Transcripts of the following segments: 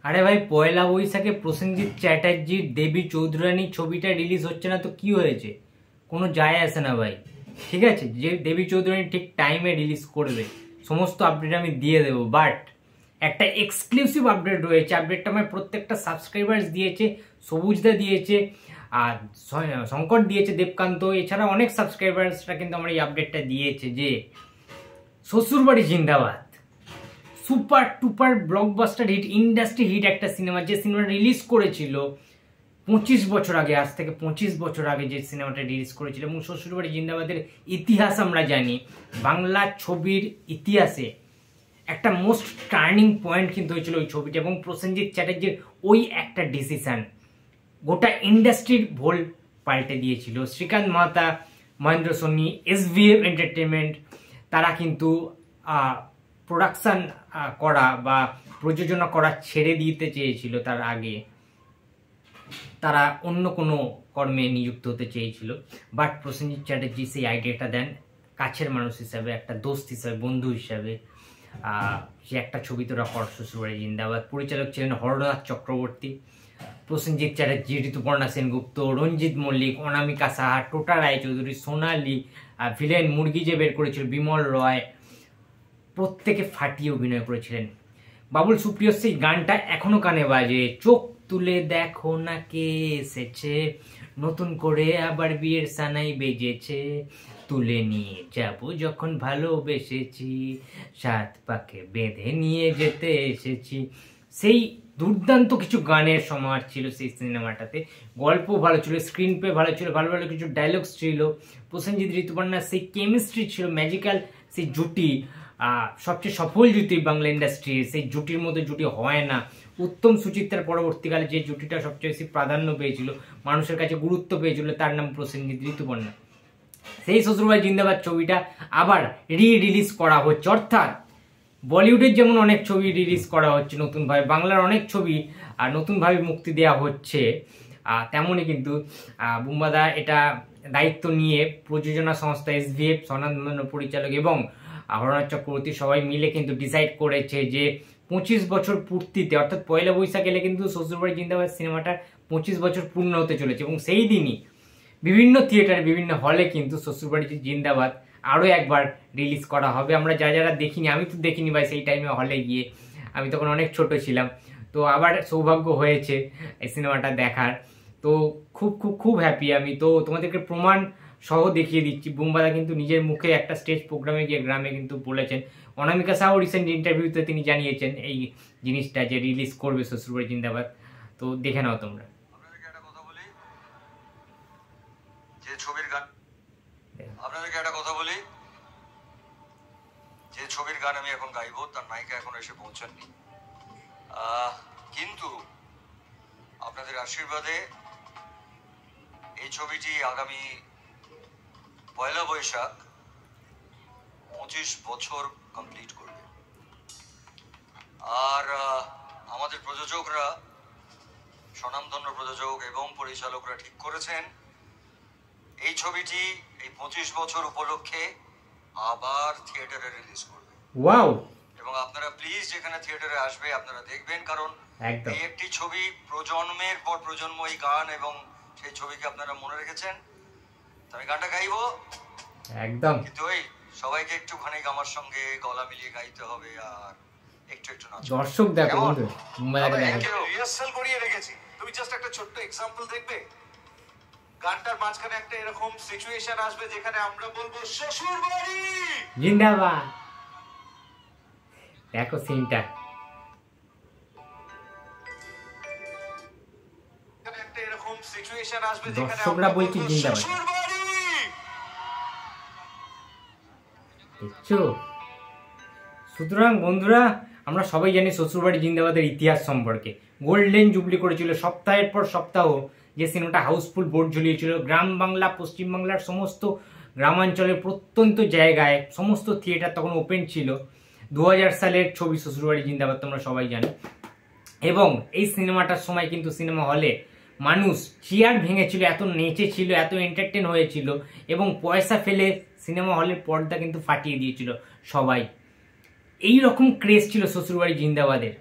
আরে ভাই, পয়লা বৈশাখে প্রসেনজিৎ চ্যাটার্জির দেবী চৌধুরানী ছবিটা রিলিজ হচ্ছে না তো কি হয়েছে? কোনো যায় আসে না ভাই। ঠিক আছে, যে দেবী চৌধুরানী ঠিক টাইমে রিলিজ করবে সমস্ত আপডেট আমি দিয়ে দেবো, বাট একটা এক্সক্লুসিভ আপডেট রয়েছে। আপডেটটা আমার প্রত্যেকটা সাবস্ক্রাইবার্স দিয়েছে, সবুজদা দিয়েছে, আর শঙ্কর দিয়েছে, দেবকান্ত, এছাড়া অনেক সাবস্ক্রাইবার্সরা কিন্তু আমার এই আপডেটটা দিয়েছে যে শ্বশুরবাড়ি জিন্দাবাদ super টুপার blockbuster hit, industry hit একটা সিনেমা, যে সিনেমাটা রিলিজ করেছিল 25 বছর আগে, আজ থেকে 25 বছর আগে যে সিনেমাটা রিলিজ করেছিল। এবং শ্বশুরবাড়ি জিন্দাবাদের ইতিহাস আমরা জানি, বাংলা ছবির ইতিহাসে একটা মোস্ট টার্নিং পয়েন্ট কিন্তু হয়েছিল ওই ছবিটা। এবং প্রসেনজিৎ চ্যাটার্জির ওই একটা ডিসিশন গোটা ইন্ডাস্ট্রির ভোল পাল্টে দিয়েছিল। শ্রীকান্ত মাহাতা, মহেন্দ্র সোনি, SVF এন্টারটেনমেন্ট, তারা কিন্তু প্রোডাকশান করা বা প্রযোজনা করা ছেড়ে দিতে চেয়েছিল। তার আগে তারা অন্য কোনো কর্মে নিযুক্ত হতে চেয়েছিল, বাট প্রসেনজিৎ চ্যাটার্জি সেই আইডিয়াটা দেন কাছের মানুষ হিসাবে, একটা দোস্ত হিসাবে, বন্ধু হিসাবে। সে একটা ছবি তোরা কর, শ্বশুরবাড়ি জিন্দাবাদ। পরিচালক ছিলেন হরনাথ চক্রবর্তী, প্রসেনজিৎ চ্যাটার্জি, ঋতুপর্ণা সেনগুপ্ত, রঞ্জিত মল্লিক, অনামিকা সাহা, টোটা রায়চৌধুরী, সোনালি, ভিলেন মুরগি যে বের করেছিল বিমল রয়, প্রত্যেকে ফাটিয়ে অভিনয় করেছিলেন। বাবুল সুপ্রিয় সেই গানটা এখনো কানে বাজে, চোখ তুলে দেখো না কে এসেছে, নতুন করে আবার বিয়ের সানাই বেজেছে, তুলে নিয়ে যাব যখন ভালোবেসেছি, সাত পাকে বেঁধে নিয়ে যেতে এসেছি। সেই দুর্দান্ত কিছু গানের সমাহার ছিল সেই সিনেমাটাতে। গল্প ভালো ছিল, স্ক্রিন প্লে ভালো ছিল, ভালো ভালো কিছু ডায়লগস ছিল, প্রসেনজিৎ ঋতুপর্ণার সেই কেমিস্ট্রি ছিল, ম্যাজিক্যাল সেই জুটি, সবচেয়ে সফল জুটি বাংলা ইন্ডাস্ট্রির, সেই জুটির মতো জুটি হয় না। উত্তম সুচিত্রার পরবর্তীকালে যে জুটিটা সবচেয়ে বেশি প্রাধান্য পেয়েছিল, মানুষের কাছে গুরুত্ব পেয়েছিল, তার নাম প্রসেনজিৎ ঋতুপর্ণা। সেই শ্বশুরবাড়ি জিন্দাবাদ ছবিটা আবার রিলিজ করা হচ্ছে, অর্থাৎ বলিউডের যেমন অনেক ছবি রিলিজ করা হচ্ছে নতুনভাবে, বাংলার অনেক ছবি নতুনভাবে মুক্তি দেওয়া হচ্ছে, তেমনই কিন্তু বুম্বাদা এটা দায়িত্ব নিয়ে প্রযোজনা সংস্থা SVF, স্বনামধন্য পরিচালক এবং হরনাথ চক্রবর্তী সবাই মিলে কিন্তু ডিসাইড করেছে যে 25 বছর পূর্তিতে, অর্থাৎ পয়লা বৈশাখ এলে কিন্তু শ্বশুরবাড়ি জিন্দাবাদ সিনেমাটার 25 বছর পূর্ণ হতে চলেছে। এবং সেই দিনই বিভিন্ন থিয়েটারে, বিভিন্ন হলে কিন্তু শ্বশুরবাড়ি জিন্দাবাদ আরও একবার রিলিজ করা হবে। আমরা যারা দেখিনি, আমি তো দেখিনি ভাই সেই টাইমে হলে গিয়ে, আমি তখন অনেক ছোট ছিলাম, তো আবার সৌভাগ্য হয়েছে এই সিনেমাটা দেখার। তো খুব খুব খুব হ্যাপি আমি। তো তোমাদেরকে প্রমাণ সহ দেখিয়ে দিচ্ছি, বুম্বাদা কিন্তু নিজের মুখে একটা স্টেজ প্রোগ্রামে গিয়ে গ্রামে কিন্তু বলেছেন। অনামিকা সাহা রিসেন্ট ইন্টারভিউতে তিনি জানিয়েছেন এই জিনিসটা যে রিলিজ করবে শ্বশুরবাড়ি জিন্দাবাদ। তো দেখে নাও তোমরা। আপনাদেরকে একটা কথা বলি, যে ছবির গান আমি এখন গাইবো, তার নায়িকা এখন এসে পৌঁছাননি, কিন্তু আপনাদের আশীর্বাদে এই ছবিটি আগামী পয়লা বৈশাখ 25 বছর কমপ্লিট করবে। আর আমাদের প্রযোজকরা, স্বনামধন্য প্রযোজক এবং পরিচালকরা ঠিক করেছেন এই ছবিটি এই 25 বছর উপলক্ষে আবার থিয়েটারে রিলিজ করবে। ওয়াও! এবং আপনারা প্লিজ যেখানে থিয়েটারে আসবে আপনারা দেখবেন, কারণ এই একটি ছবি প্রজন্মের পর প্রজন্ম এই গান এবং সেই ছবিকে আপনারা মনে রেখেছেন। আমি গানটা গাইবো একদম, কিন্তু ওই সবাইকে একটুখানি আমার সঙ্গে গলা মিলিয়ে গাইতে হবে আর একটু একটু নাচ। দর্শক দেখো, রিহার্সাল করিয়ে রেখেছি, তুমি জাস্ট একটা ছোট্ট এক্সাম্পল দেখবে। গানটার মাঝখানে একটা এরকম সিচুয়েশন আসবে যেখানে আমরা বলবো শ্বশুরবাড়ি জিন্দাবাদ। দেখো সিনটা, একটা এরকম সিচুয়েশন আসবে যেখানে দর্শকরা বলছে জিন্দাবাদ। দেখছো? সুতরাং বন্ধুরা, আমরা সবাই জানি শ্বশুরবাড়ি জিন্দাবাদের ইতিহাস সম্পর্কে। গোল্ডেন জুবলি করেছিল সপ্তাহের পর সপ্তাহ, যে সিনেমাটা হাউসফুল বোর্ড ঝুলিয়েছিল। গ্রাম বাংলা, পশ্চিমবাংলার সমস্ত গ্রামাঞ্চলের প্রত্যন্ত জায়গায় সমস্ত থিয়েটার তখন ওপেন ছিল। 2000 সালের ছবি শ্বশুরবাড়ি জিন্দাবাদ, তোমরা সবাই জানো। এবং এই সিনেমাটার সময় কিন্তু সিনেমা হলে মানুষ চেয়ার ভেঙেছিল, এত নেচেছিল, এত এন্টারটেন হয়েছিল এবং পয়সা ফেলে সিনেমা হলের পর্দা কিন্তু ফাটিয়ে দিয়েছিল সবাই। এই রকম ক্রেজ ছিল শ্বশুরবাড়ি জিন্দাবাদের।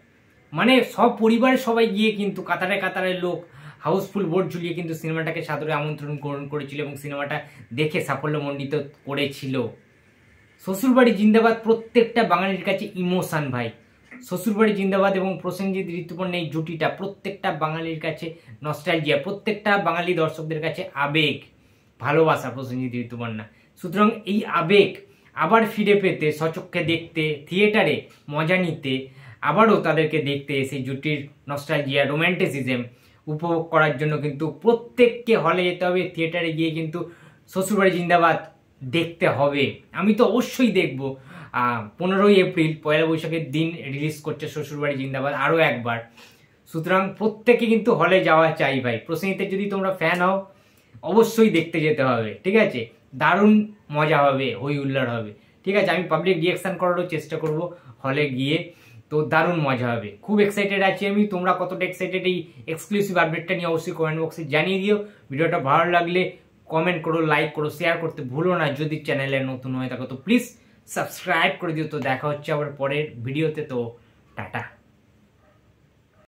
মানে সব পরিবারের সবাই গিয়ে কিন্তু কাতারে কাতারে লোক হাউসফুল বোর্ড ঝুলিয়ে কিন্তু সিনেমাটাকে সাদরে আমন্ত্রণ গ্রহণ করেছিল এবং সিনেমাটা দেখে সাফল্যমণ্ডিত করেছিল। শ্বশুরবাড়ি জিন্দাবাদ প্রত্যেকটা বাঙালির কাছে ইমোশন ভাই। শ্বশুরবাড়ি জিন্দাবাদ এবং প্রসেনজিৎ ঋতুপর্ণা এই জুটিটা প্রত্যেকটা বাঙালির কাছে নস্টালজিয়া, প্রত্যেকটা বাঙালি দর্শকদের কাছে আবেগ, ভালোবাসা প্রসেনজিৎ ঋতুপর্ণা। সুতরাং এই আবেগ আবার ফিরে পেতে, সচক্ষে দেখতে, থিয়েটারে মজা নিতে, আবারও তাদেরকে দেখতে, সেই জুটির নস্টালজিয়া, রোম্যান্টিসিজম উপভোগ করার জন্য কিন্তু প্রত্যেককে হলে যেতে হবে, থিয়েটারে গিয়ে কিন্তু শ্বশুরবাড়ি জিন্দাবাদ দেখতে হবে। আমি তো অবশ্যই দেখব। 15ই এপ্রিল পয়লা বৈশাখের দিন রিলিজ করছে শ্বশুরবাড়ি জিন্দাবাদ আরও একবার। সুতরাং প্রত্যেকে কিন্তু হলে যাওয়া চাই ভাই। প্রসেনজিতের যদি তোমরা ফ্যান হও অবশ্যই দেখতে যেতে হবে, ঠিক আছে? দারুণ মজা হবে, হই হুল্লোড় হবে, ঠিক আছে? আমি পাবলিক রিয়াকশান করারও চেষ্টা করব হলে গিয়ে, তো দারুণ মজা হবে। খুব এক্সাইটেড আছি আমি। তোমরা কতটা এক্সাইটেড এই এক্সক্লুসিভ আপডেটটা নিয়ে অবশ্যই কমেন্ট বক্সে জানিয়ে দিও। ভিডিওটা ভালো লাগলে কমেন্ট করো, লাইক করো, শেয়ার করতে ভুলো না। যদি চ্যানেলে নতুন হয়ে থাকো তো প্লিজ সাবস্ক্রাইব করে দিও। তো দেখা হচ্ছে আবার পরের ভিডিওতে। তো টাটা।